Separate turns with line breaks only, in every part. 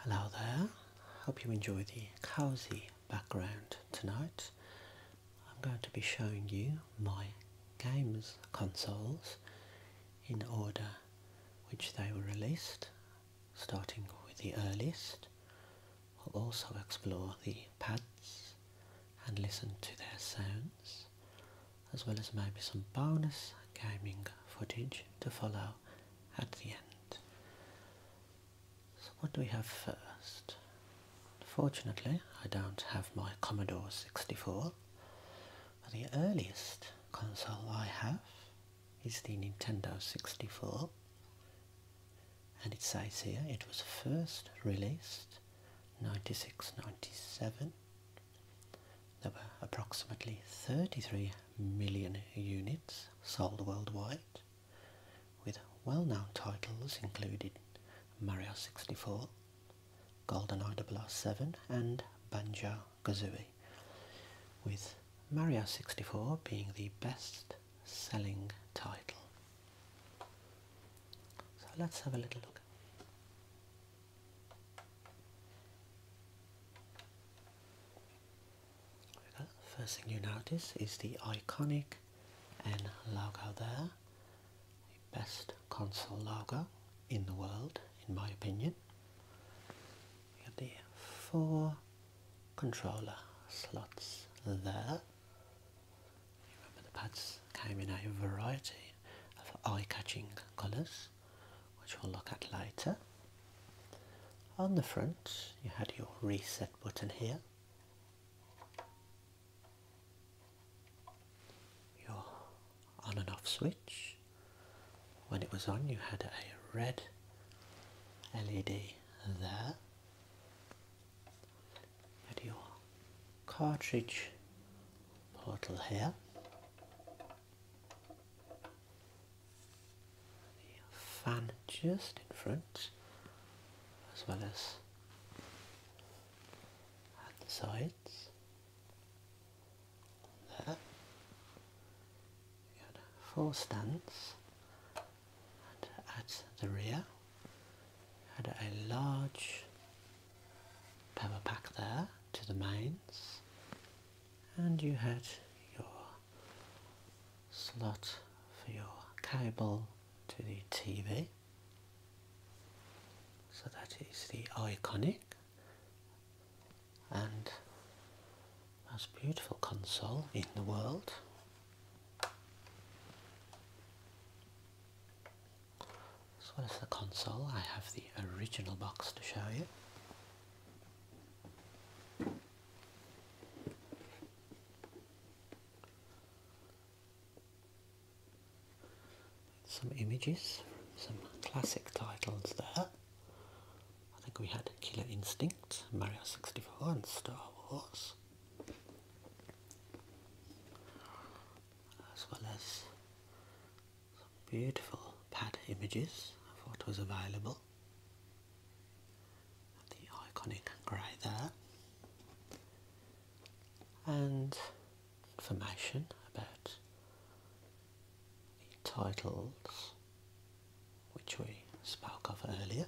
Hello there, hope you enjoy the cosy background tonight. I'm going to be showing you my games consoles in order which they were released, starting with the earliest. We'll also explore the pads and listen to their sounds, as well as maybe some bonus gaming footage to follow at the end. So what do we have first? Fortunately, I don't have my Commodore 64. But the earliest console I have is the Nintendo 64, and it says here it was first released 96-97. There were approximately 33 million units sold worldwide, with well-known titles including Mario 64, GoldenEye 007 and Banjo-Kazooie, with Mario 64 being the best selling title. So let's have a little look. First thing you notice is the iconic N logo there, the best console logo in the world in my opinion. We have the 4 controller slots there. Remember the pads came in a variety of eye-catching colours, which we'll look at later. On the front you had your reset button here, your on and off switch. When it was on you had a red LED there. You had your cartridge portal here. The fan just in front, as well as at the sides there. You had 4 stands, and at the rear you had a large power pack there to the mains, and you had your slot for your cable to the TV. So that is the iconic and most beautiful console in the world. As well as the console, I have the original box to show you. Some images from some classic titles there. I think we had Killer Instinct, Mario 64 and Star Wars, as well as some beautiful pad images of what was available. The iconic grey there, and information about the titles which we spoke of earlier.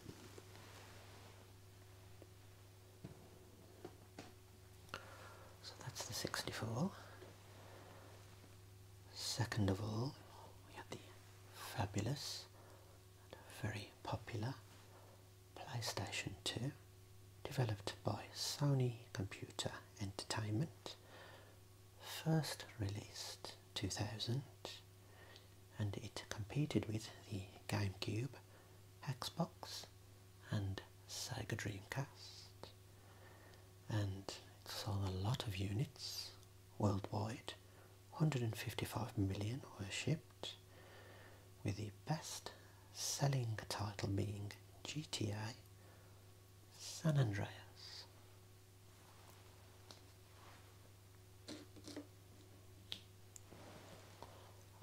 So that's the 64. Second of all, we had the fabulous and very popular PlayStation 2, developed by Sony Computer Entertainment, first released 2000, and it competed with the GameCube, Xbox and Sega Dreamcast, and it sold a lot of units worldwide. 155 million were shipped, with the best selling title being GTA San Andreas.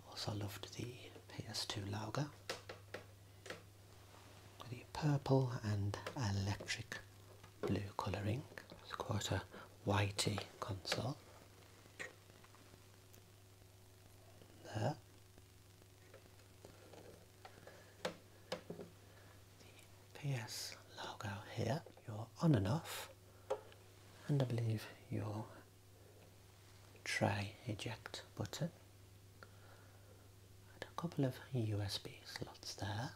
Also loved the PS2 logo, the purple and electric blue colouring. It's quite a weighty console. There. The PS logo here, your on and off, and I believe your tray eject button, and a couple of USB slots there.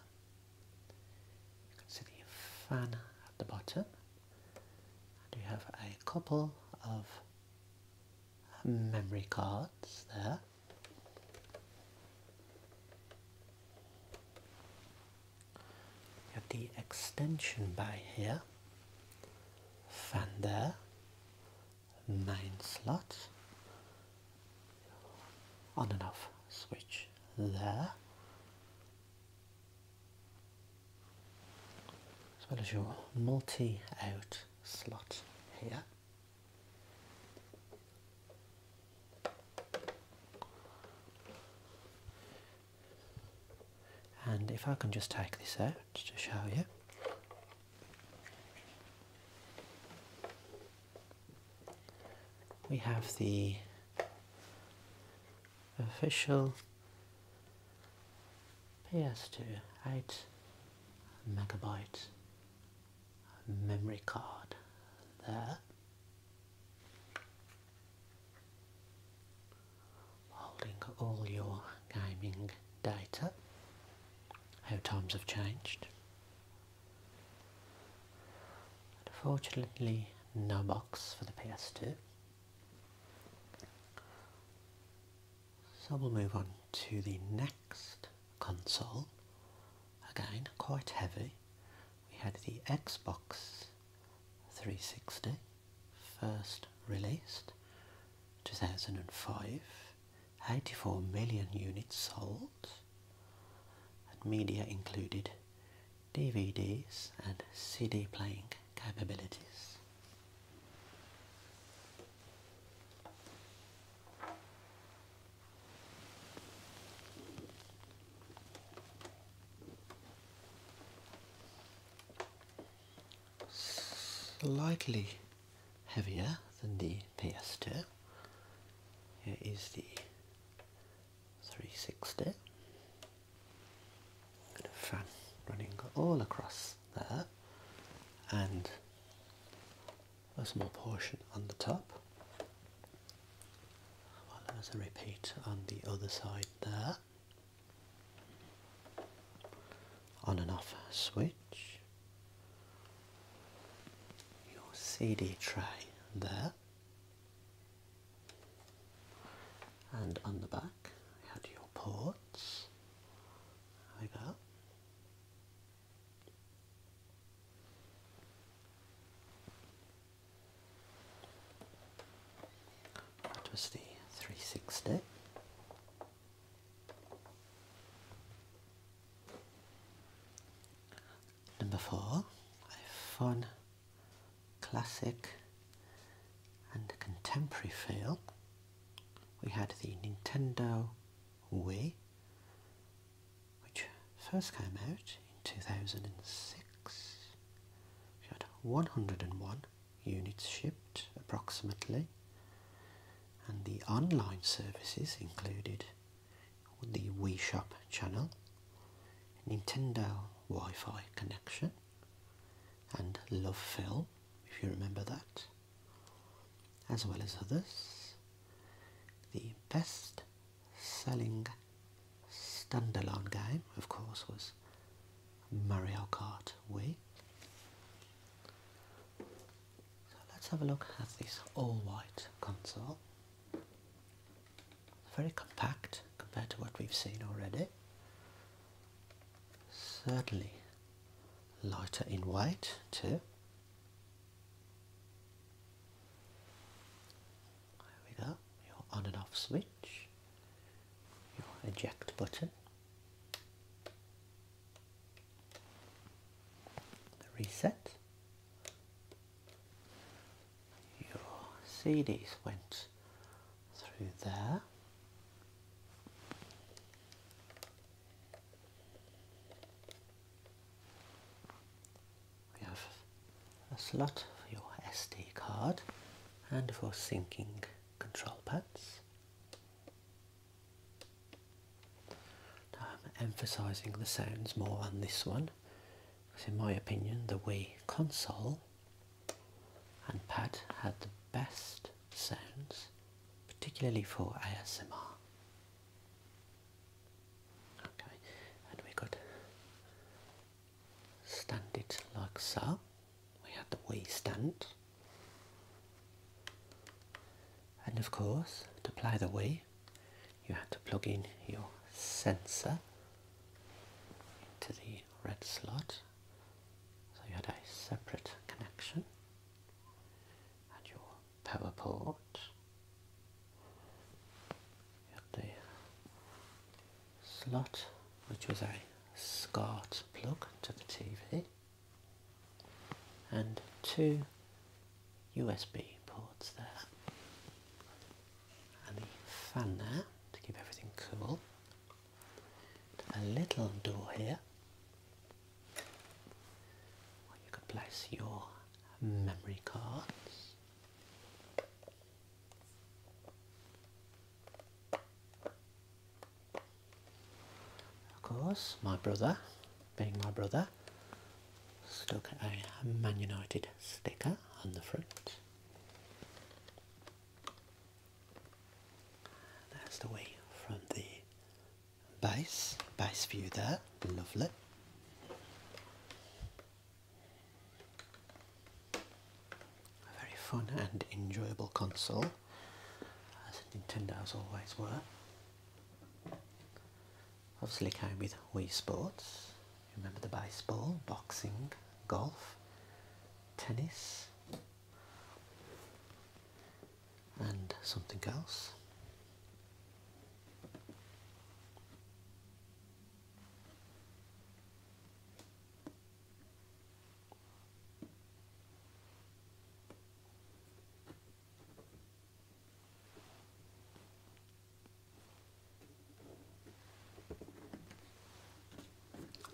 You can see the fan at the bottom, and we have a couple of memory cards there. We have the extension bay here, fan there, main slot, on and off switch there, as well as your multi-out slot here. And if I can just take this out to show you. We have the official PS2 8 megabyte memory card there, holding all your gaming data. How times have changed. Unfortunately, no box for the PS2. So we'll move on to the next console. Again, quite heavy. We had the Xbox 360, first released 2005, 84 million units sold. Media included DVDs and CD playing capabilities. Slightly heavier than the PS2. Here is the 360. Fan running all across there, and a small portion on the top, as well as a repeat on the other side there. On and off switch, your CD tray there, and on the back we had your ports. There we go. That was the 360. Number 4, a fun, classic and contemporary feel. We had the Nintendo Wii, which first came out in 2006. We had 101 units shipped approximately, and the online services included the Wii Shop channel, Nintendo Wi-Fi connection, and Love Film, if you remember that, as well as others. The best selling standalone game, of course, was Mario Kart Wii. So let's have a look at this all-white console. Very compact compared to what we've seen already. Certainly lighter in weight too. There we go, your on and off switch, your eject button, the reset, your CDs went through there. A slot for your SD card and for syncing control pads. Now I'm emphasising the sounds more on this one, because in my opinion the Wii console and pad had the best sounds, particularly for ASMR. Okay, and we could stand it like so. We had the Wii stand. And of course, to play the Wii, you had to plug in your sensor into the red slot. So you had a separate connection. And your power port. You had the slot, which was a SCART plug to the TV. And 2 USB ports there. And the fan there to keep everything cool. A little door here where you could place your memory cards. Of course, my brother, being my brother, stuck a Man United sticker on the front. There's the Wii from the base view there, lovely. A very fun and enjoyable console, as Nintendo's always were. Obviously came with Wii Sports. Remember the baseball, boxing, golf, tennis, and something else.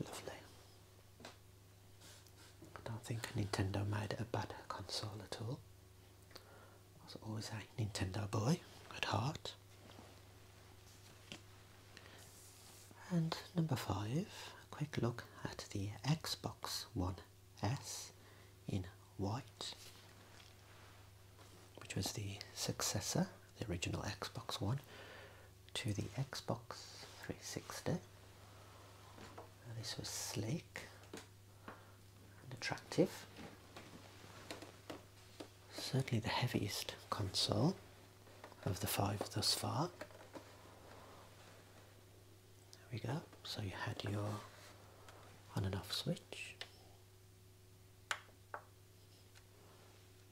Lovely. I don't think Nintendo made a bad console at all. I was always a Nintendo boy at heart. And number 5, a quick look at the Xbox One S in white, which was the successor, the original Xbox One, to the Xbox 360. This was sleek and attractive. Certainly the heaviest console of the 5 thus far. There we go. So you had your on and off switch,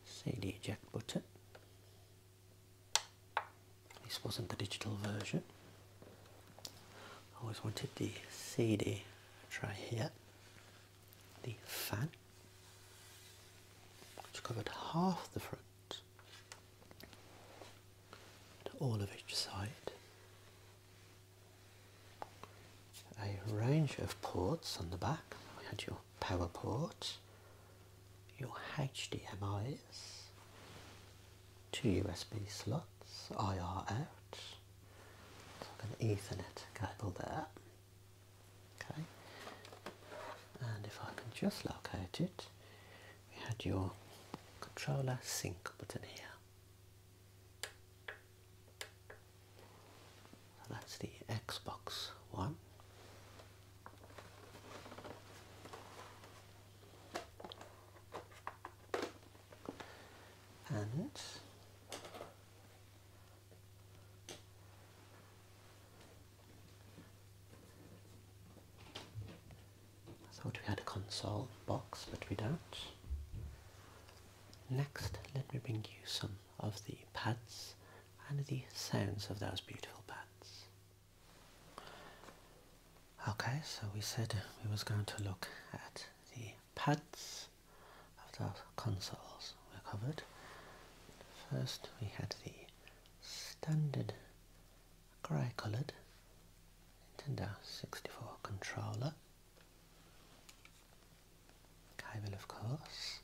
CD eject button. This wasn't the digital version. I always wanted the CD tray here. The fan, which covered half the front and all of each side. A range of ports on the back. We had your power port, your HDMIs, 2 USB slots, IR out, like an Ethernet cable there. Okay. And if I can just locate it, we had your controller sync button here. So that's the Xbox One. And I thought we had a console box, but we don't. Next, let me bring you some of the pads and the sounds of those beautiful pads. Okay, so we said we was going to look at the pads of those consoles we covered. First we had the standard grey coloured Nintendo 64 controller. Cable, of course,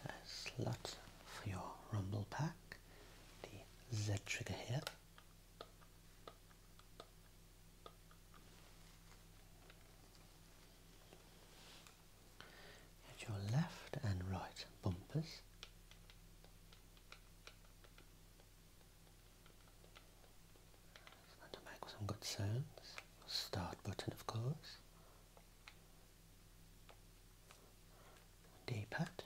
a slot for your rumble pack, the Z trigger here. At your left and right bumpers, sounds. Start button, of course. D-pad.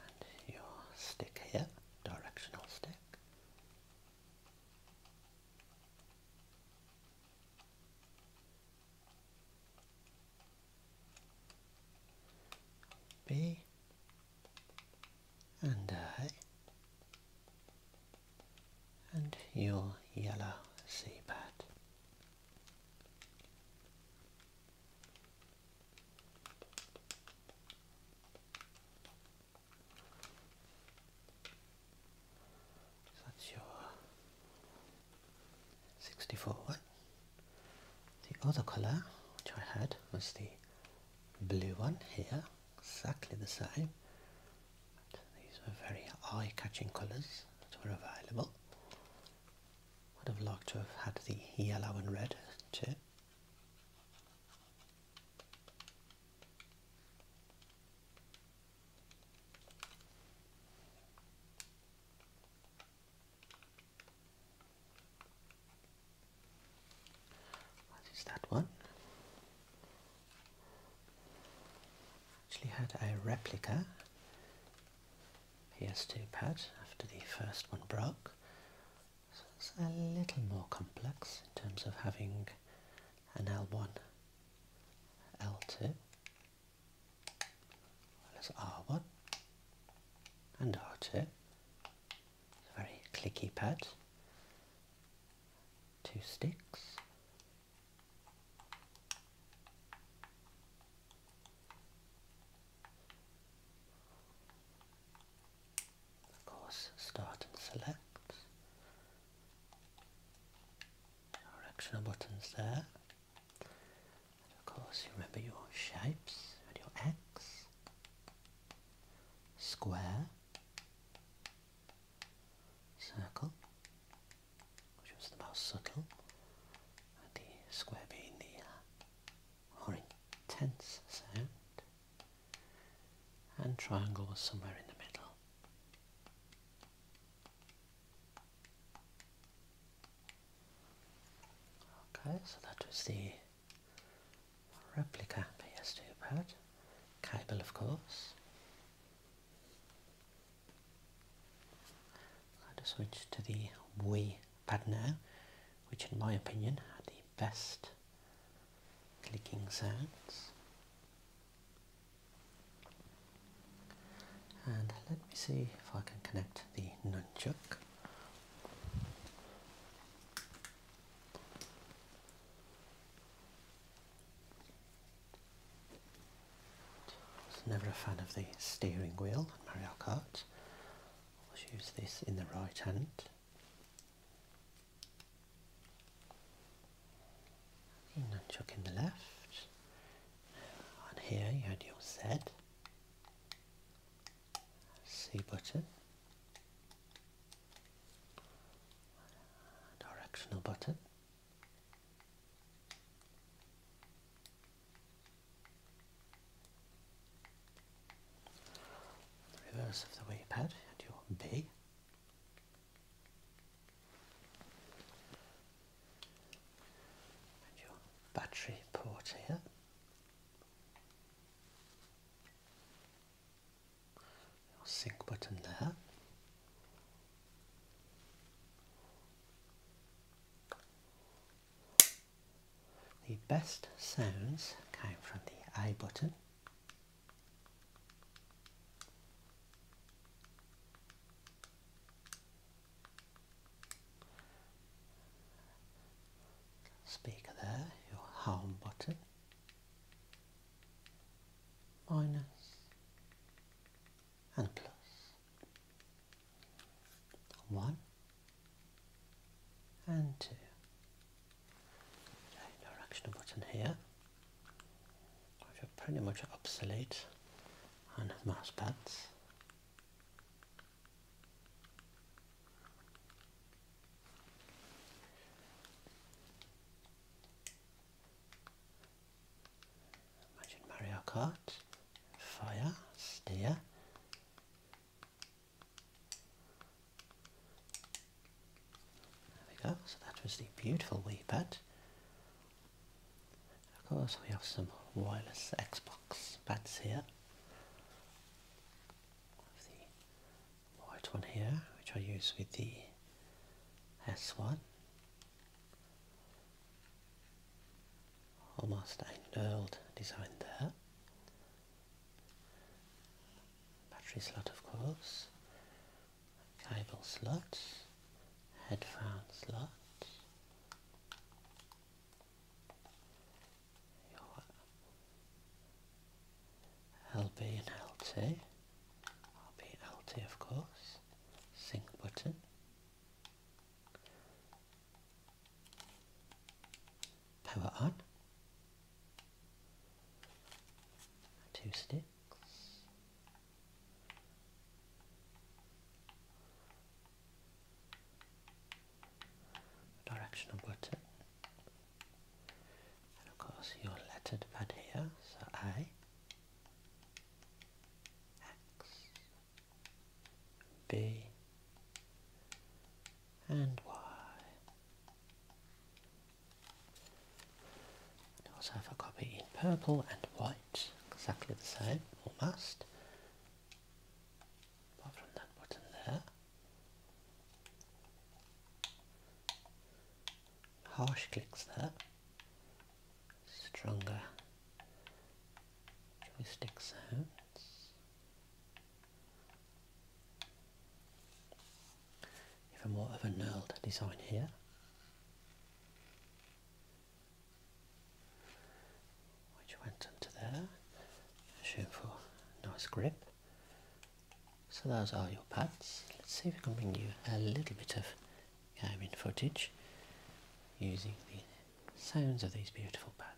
And your stick here, directional stick. B and A, and your yellow C pad. So that's your 64 one. The other colour which I had was the blue one here, exactly the same. But these were very eye-catching colours that were available. Would have liked to have had the yellow and red too. What is that one? Actually had a replica PS2 pad after the first one broke. So it's a little more complex in terms of having an L1, L2, as R1 and R2. It's a very clicky pad. 2 sticks. Of course, start and select. Directional buttons there. And of course, you remember your shapes and your X, square, circle, which was the most subtle, and the square being the more intense sound, and triangle was somewhere in the middle. Okay, so that was the replica PS2 pad. Cable, of course. I'm going to switch to the Wii pad now, which in my opinion had the best clicking sounds. And let me see if I can connect the nunchuck. I was never a fan of the steering wheel on Mario Kart. I'll use this in the right hand. The nunchuck in the left. Now on here you had your Z, C button, directional button, the reverse of the Wii pad, you had your B, and your battery port here. Your sync button there. The best sounds came from the A button. Speaker there, your home button, minus and plus, 1 and 2. Okay, directional button here, which are pretty much obsolete on mouse pads. Imagine Mario Kart, fire, steer, beautiful Wii pad. Of course we have some wireless Xbox pads here. The white one here, which I use with the S1. Almost a knurled design there. Battery slot, of course. Cable slot. Headphone slot. Your LB and LT. LB and LT, of course. Sync button. Power on. 2 sticks. Directional button. And of course your lettered pad here, so A, X, B and Y. And also have a copy in purple and white, exactly the same, almost. Apart from that button there. Harsh clicks there. Stronger joystick sounds. Even more of a knurled design here. Which went onto there. Shown for nice grip. So those are your pads. Let's see if we can bring you a little bit of gaming footage using the sounds of these beautiful pads.